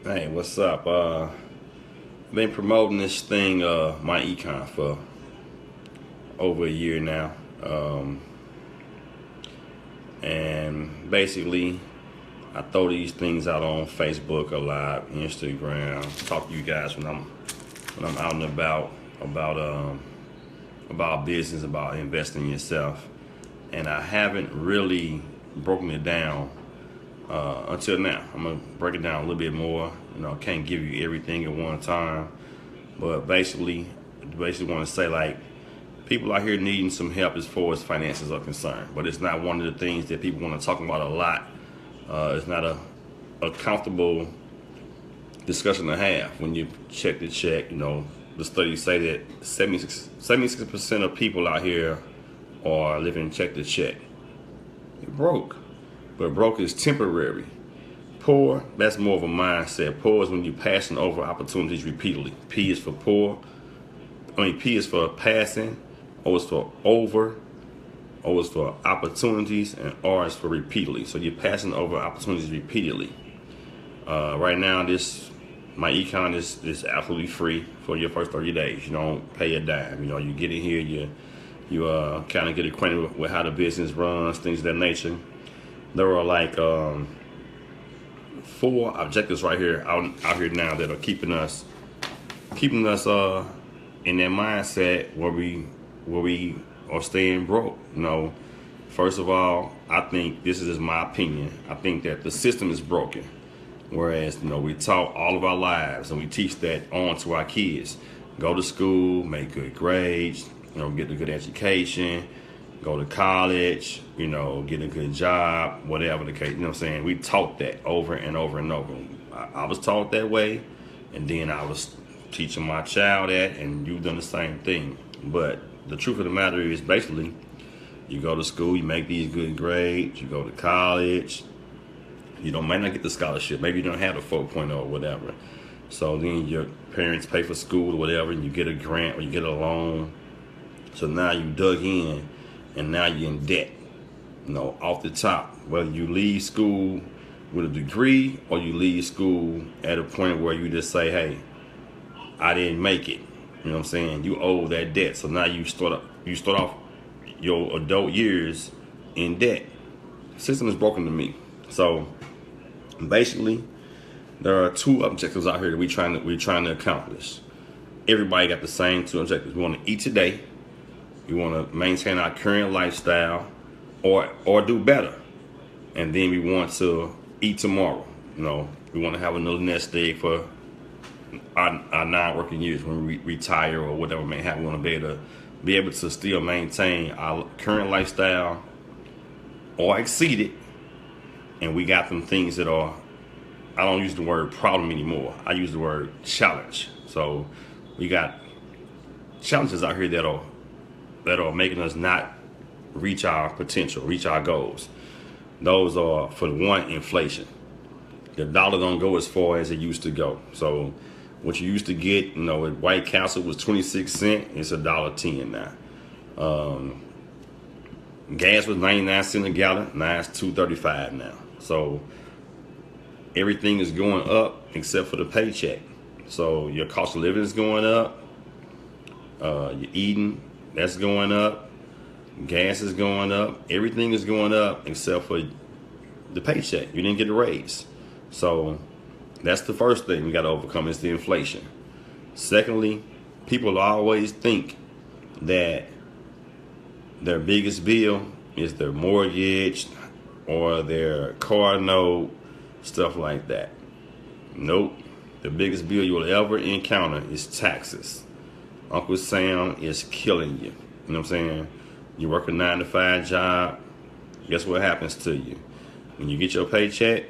Hey, what's up? Been promoting this thing, myEcon, for over a year now, and basically, I throw these things out on Facebook a lot, Instagram. Talk to you guys when I'm out and about business, about investing in yourself, and I haven't really broken it down until now. I'm gonna break it down a little bit more. Can't give you everything at one time, but basically want to say, like, people out here needing some help as far as finances are concerned. But it's not one of the things that people want to talk about a lot. It's not a comfortable discussion to have when you check the check. The studies say that 76% of people out here are living check to check. You're broke, but broke is temporary. Poor, that's more of a mindset. Poor is when you're passing over opportunities repeatedly. P is for poor. P is for passing, O is for over, O is for opportunities, and R is for repeatedly. So you're passing over opportunities repeatedly. Right now, myEcon is absolutely free for your first 30 days. You don't pay a dime. You get in here, you kind of get acquainted with how the business runs, things of that nature. There are like 4 objectives right here out here now that are keeping us in that mindset where we are staying broke. First of all, I think this is just my opinion. I think that the system is broken. Whereas, we taught all of our lives and we teach that on to our kids. Go to school, make good grades, get a good education, go to college, get a good job, whatever the case. You know what I'm saying? We taught that over and over and over. I was taught that way, and then I was teaching my child that, and you've done the same thing. But the truth of the matter is, basically, you go to school, you make these good grades, you go to college, might not get the scholarship, maybe you don't have the 4.0 or whatever. So then your parents pay for school or whatever, and you get a grant or you get a loan. So now you dug in, and now you're in debt, off the top. Whether you leave school with a degree or you leave school at a point where you just say, hey, I didn't make it. You know what I'm saying? You owe that debt. So now you start off your adult years in debt. The system is broken to me. So basically, there are 2 objectives out here that we're trying to accomplish. Everybody got the same 2 objectives. We want to eat today. We want to maintain our current lifestyle, or do better. And then we want to eat tomorrow. We want to have another nest egg for our non-working years when we retire or whatever may happen. We want to be able to still maintain our current lifestyle or exceed it. And we got them things that are, I don't use the word problem anymore. I use the word challenge. So we got challenges out here that are making us not reach our potential, reach our goals. Those are, for one, inflation. The dollar don't go as far as it used to go. So what you used to get, at White Castle was 26 cents. It's $1.10 now. Gas was 99 cents a gallon. Now it's $2.35 now. So everything is going up except for the paycheck. So your cost of living is going up. Your eating, that's going up. Gas is going up. Everything is going up except for the paycheck. You didn't get a raise. So that's the first thing we got to overcome, is the inflation. Secondly, people always think that their biggest bill is their mortgage or their car note, stuff like that. Nope. The biggest bill you will ever encounter is taxes. Uncle Sam is killing you. You know what I'm saying? You work a 9-to-5 job. Guess what happens to you? When you get your paycheck,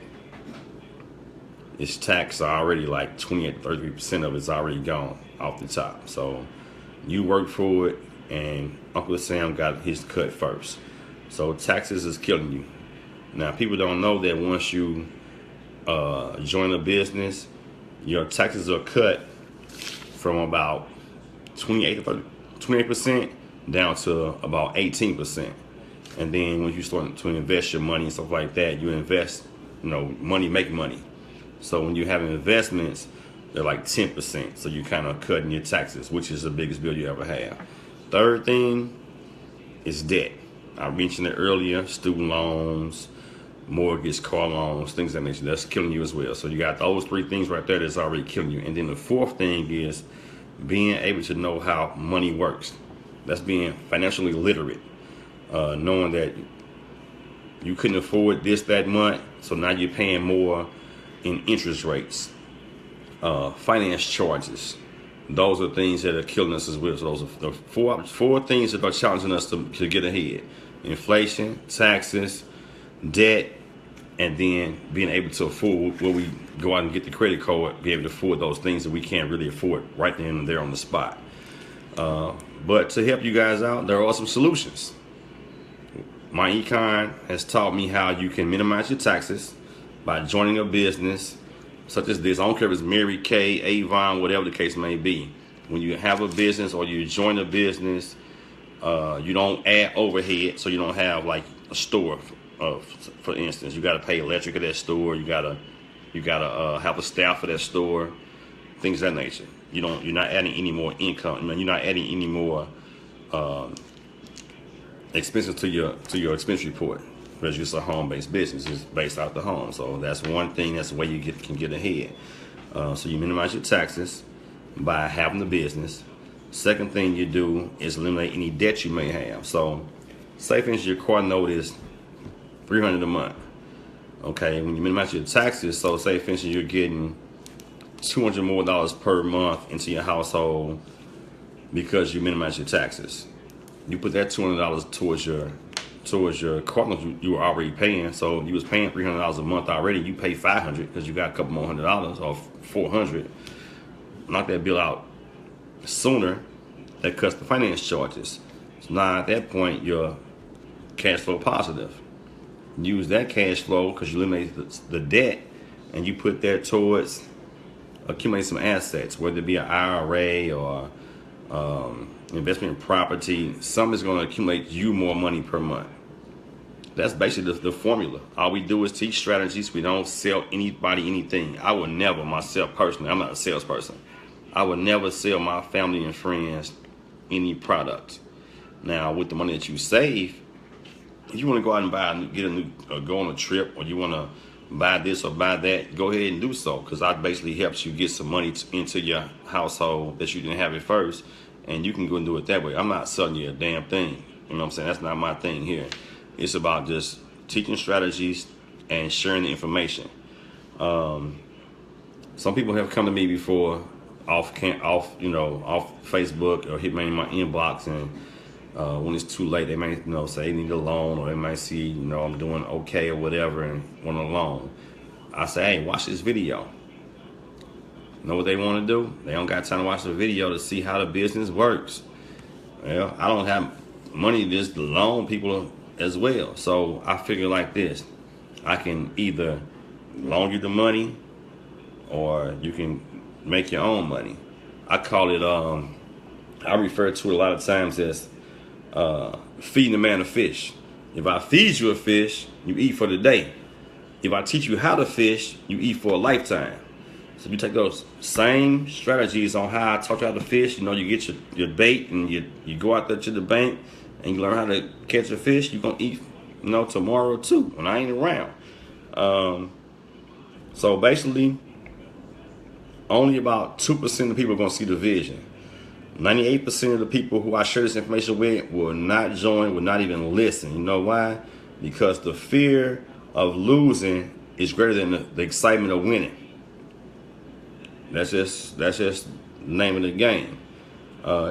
it's taxed already, like 28-33% of it's already gone off the top. So you work for it, and Uncle Sam got his cut first. So taxes is killing you. Now, people don't know that once you join a business, your taxes are cut from about 28% down to about 18%. And then when you start to invest your money and stuff like that, you invest, money make money. So when you have investments, they're like 10%. So you're kind of cutting your taxes, which is the biggest bill you ever have. Third thing is debt. I mentioned it earlier: student loans, mortgage, car loans, things of that nature. That's killing you as well. So you got those three things right there that's already killing you. And then the fourth thing is being able to know how money works. That's being financially literate, knowing that you couldn't afford this that month, so now you're paying more in interest rates, finance charges. Those are things that are killing us as well. So those are the four things that are challenging us to get ahead: inflation, taxes, debt, and then being able to afford when we go out and get the credit card, be able to afford those things that we can't really afford right then and there on the spot. But to help you guys out, there are some solutions. myEcon has taught me how you can minimize your taxes by joining a business such as this. I don't care if it's Mary Kay, Avon, whatever the case may be. When you have a business or you join a business, you don't add overhead, so you don't have like a store. For instance, you got to pay electric at that store. You gotta have a staff for that store, things of that nature. You're not adding any more income. You're not adding any more expenses to your expense report. Because it's a home-based business, it's based out the home. So that's one thing. That's the way you can get ahead. So you minimize your taxes by having the business. Second thing you do is eliminate any debt you may have. So, say for instance your car note is $300 a month. Okay, when you minimize your taxes, so say for instance you're getting $200 more per month into your household because you minimize your taxes. You put that $200 towards your car note you were already paying. So you was paying $300 a month already. You pay $500 because you got a couple more $100 or $400. Knock that bill out sooner. That cuts the finance charges. So now at that point you're cash flow positive. Use that cash flow because you eliminate the debt, and you put that towards accumulating some assets, whether it be an IRA or investment in property. Something is going to accumulate you more money per month. That's basically the formula. All we do is teach strategies. We don't sell anybody anything. I would never, myself personally, I'm not a salesperson, I would never sell my family and friends any product. Now, with the money that you save, if you want to go out and go on a trip, or you want to buy this or buy that, go ahead and do so, because that basically helps you get some money into your household that you didn't have at first, and you can go and do it that way. I'm not selling you a damn thing. You know what I'm saying? That's not my thing here. It's about just teaching strategies and sharing the information. Some people have come to me before off Facebook, or hit me in my inbox, and when it's too late, they may say they need a loan, or they might see I'm doing okay or whatever and want a loan. I say, hey, watch this video. Know what they want to do? They don't got time to watch the video to see how the business works. Well, I don't have money just to loan people as well, so I figure like this: I can either loan you the money, or you can make your own money. I call it I refer to it a lot of times as feeding a man a fish. If I feed you a fish, you eat for the day. If I teach you how to fish, you eat for a lifetime. So you take those same strategies on how I taught you how to fish. You get your bait, and you go out there to the bank and you learn how to catch a fish. You're gonna eat tomorrow too when I ain't around. So basically, only about 2% of people are gonna see the vision. 98% of the people who I share this information with will not join, will not even listen. You know why? Because the fear of losing is greater than the excitement of winning. That's just the name of the game.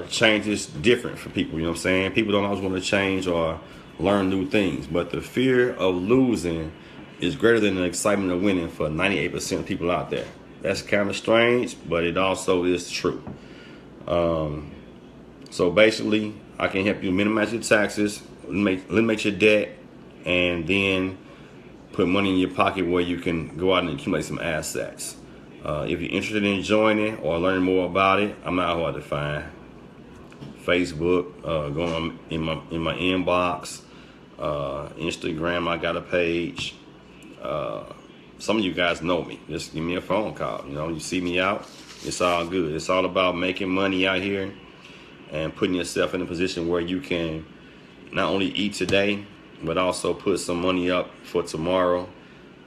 Change is different for people. You know what I'm saying? People don't always want to change or learn new things, but the fear of losing is greater than the excitement of winning for 98% of people out there. That's kind of strange, but it also is true. So basically, I can help you minimize your taxes, eliminate your debt, and then put money in your pocket where you can go out and accumulate some assets. If you're interested in joining or learning more about it, I'm not hard to find. Facebook, going in my inbox, Instagram, I got a page. some of you guys know me. Just give me a phone call. You know, you see me out, it's all good. It's all about making money out here and putting yourself in a position where you can not only eat today, but also put some money up for tomorrow.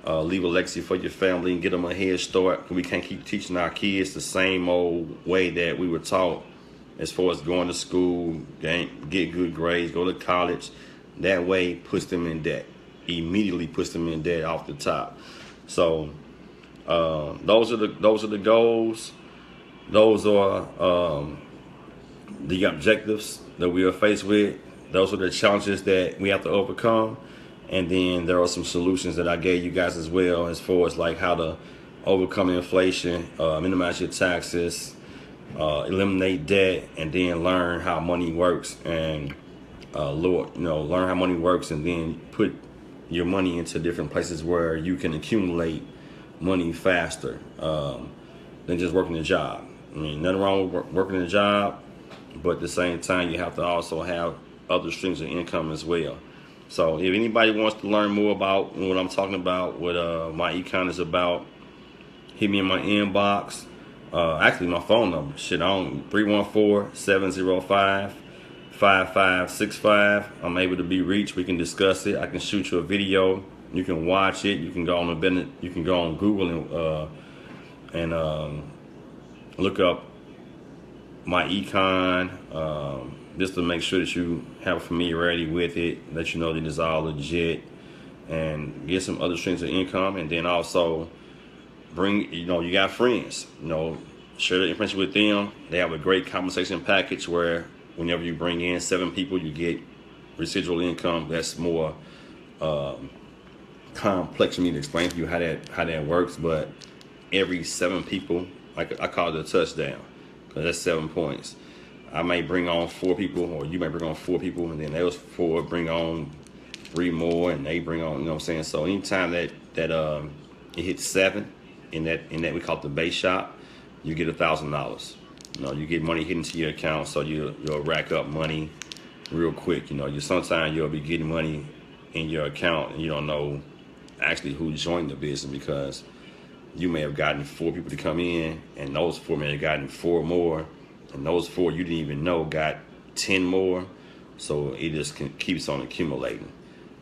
Leave a legacy for your family and get them a head start. We can't keep teaching our kids the same old way that we were taught as far as going to school, get good grades, go to college. That way puts them in debt. Immediately puts them in debt off the top. So those are the goals. Those are the objectives that we are faced with. Those are the challenges that we have to overcome. And then there are some solutions that I gave you guys as well, as far as like how to overcome inflation, minimize your taxes, eliminate debt, and then learn how money works and learn how money works, and then put your money into different places where you can accumulate money faster than just working a job. I mean, nothing wrong with working a job, but at the same time, you have to also have other streams of income as well. So if anybody wants to learn more about what I'm talking about, what myEcon is about, hit me in my inbox. Actually, my phone number, on 314-705-5565. I'm able to be reached. We can discuss it. I can shoot you a video. You can watch it. You can go on Google and look up myEcon, just to make sure that you have familiarity with it, let you know that it's all legit, and get some other streams of income. And then also bring, you got friends, share the information with them. They have a great compensation package where whenever you bring in 7 people, you get residual income. That's more complex for me to explain to you how that works, but every 7 people, like I call it a touchdown, because that's 7 points. I may bring on 4 people, or you may bring on 4 people, and then those 4 bring on 3 more, and they bring on, what I'm saying? So anytime that it hits 7 in that we call it the base shop, you get $1,000. You get money hitting to your account, so you'll rack up money real quick. Sometimes you'll be getting money in your account, and you don't know actually who joined the business, because you may have gotten 4 people to come in, and those 4 may have gotten 4 more. And those 4 you didn't even know got 10 more. So it just keeps on accumulating.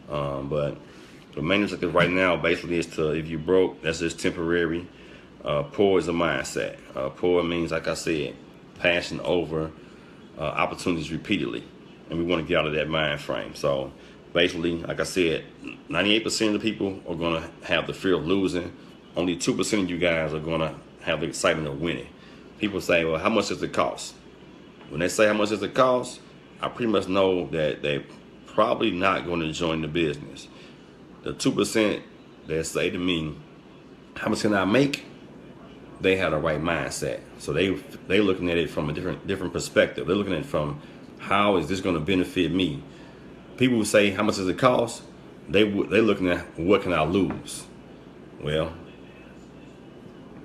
But the main objective right now basically is to, if you broke, that's just temporary. Poor is a mindset. Poor means, like I said, passing over opportunities repeatedly. And we want to get out of that mind frame. So basically, like I said, 98% of the people are going to have the fear of losing. Only 2% of you guys are going to have the excitement of winning. People say, well, how much does it cost? When they say how much does it cost, I pretty much know that they're probably not going to join the business. The 2% that say to me, how much can I make? They have the right mindset. So they looking at it from a different perspective. They're looking at it from, how is this going to benefit me? People who say, how much does it cost? They're looking at, what can I lose? Well,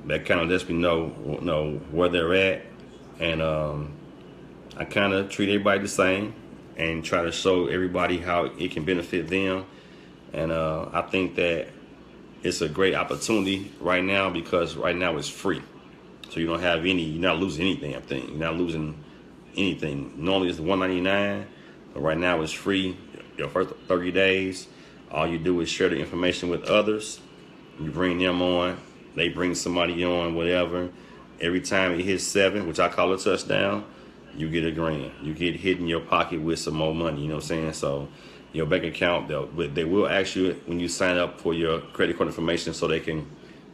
that kind of lets me know where they're at, and I kind of treat everybody the same and try to show everybody how it can benefit them. And I think that it's a great opportunity right now, because right now it's free, so you're not losing any damn thing. You're not losing anything. Normally it's $199, but right now it's free. Your first 30 days, all you do is share the information with others. You bring them on. They bring somebody on, whatever. Every time it hits 7, which I call a touchdown, you get $1,000. You get hit in your pocket with some more money, you know what I'm saying? So your bank account, they will ask you when you sign up for your credit card information, so they can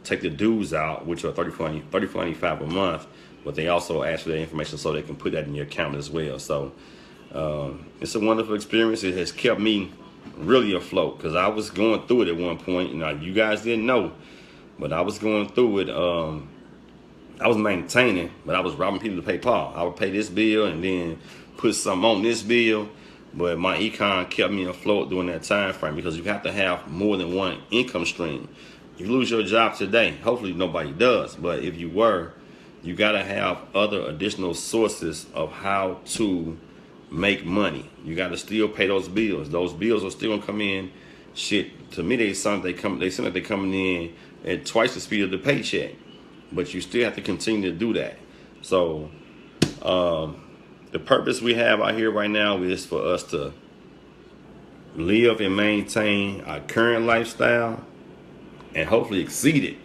take the dues out, which are $34.95 a month, but they also ask for that information so they can put that in your account as well. So it's a wonderful experience. It has kept me really afloat, because I was going through it at one point. You guys didn't know, but I was going through it. I was maintaining, but I was robbing people to pay Paul. I would pay this bill and then put something on this bill. But myEcon kept me afloat during that time frame, because you have to have more than one income stream. You lose your job today, hopefully nobody does, but if you were, you got to have other additional sources of how to make money. You got to still pay those bills. Those bills are still going to come in, to me, they sound like they're coming in at twice the speed of the paycheck, but you still have to continue to do that. So the purpose we have out here right now is for us to live and maintain our current lifestyle and hopefully exceed it,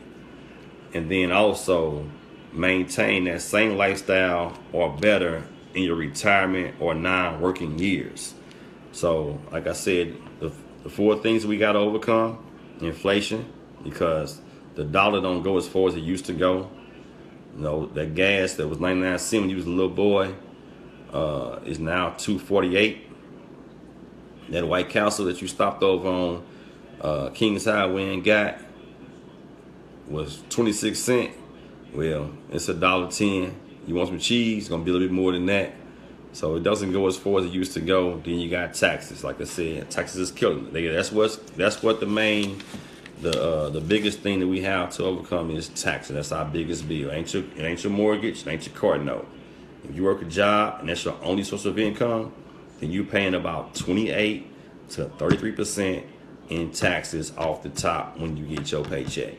and then also maintain that same lifestyle or better in your retirement or non-working years. So like I said, the four things we got to overcome: inflation, because the dollar don't go as far as it used to go. You know, that gas that was 99 cents when you was a little boy is now $2.48. That White Castle that you stopped over on Kings Highway and got was 26 cents. Well, it's $1.10. You want some cheese? It's gonna be a little bit more than that. So it doesn't go as far as it used to go. Then you got taxes. Like I said, taxes is killing it. That's what the biggest thing that we have to overcome is taxes. That's our biggest bill. It ain't your mortgage, it ain't your car note. If you work a job and that's your only source of income, then you're paying about 28 to 33% in taxes off the top when you get your paycheck.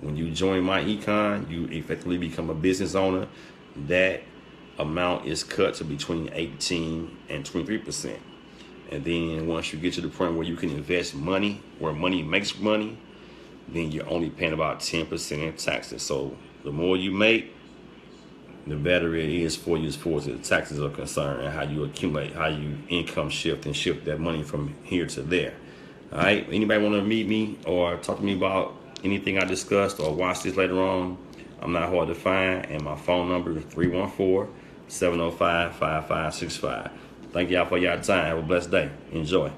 When you join myEcon, you effectively become a business owner. That amount is cut to between 18 and 23%. And then once you get to the point where you can invest money, where money makes money, then you're only paying about 10% in taxes. So the more you make, the better it is for you as far as the taxes are concerned, and how you accumulate, how you income shift and shift that money from here to there. All right. Anybody want to meet me or talk to me about anything I discussed or watch this later on? I'm not hard to find, and my phone number is 314-705-5565. Thank y'all for your time. Have a blessed day. Enjoy.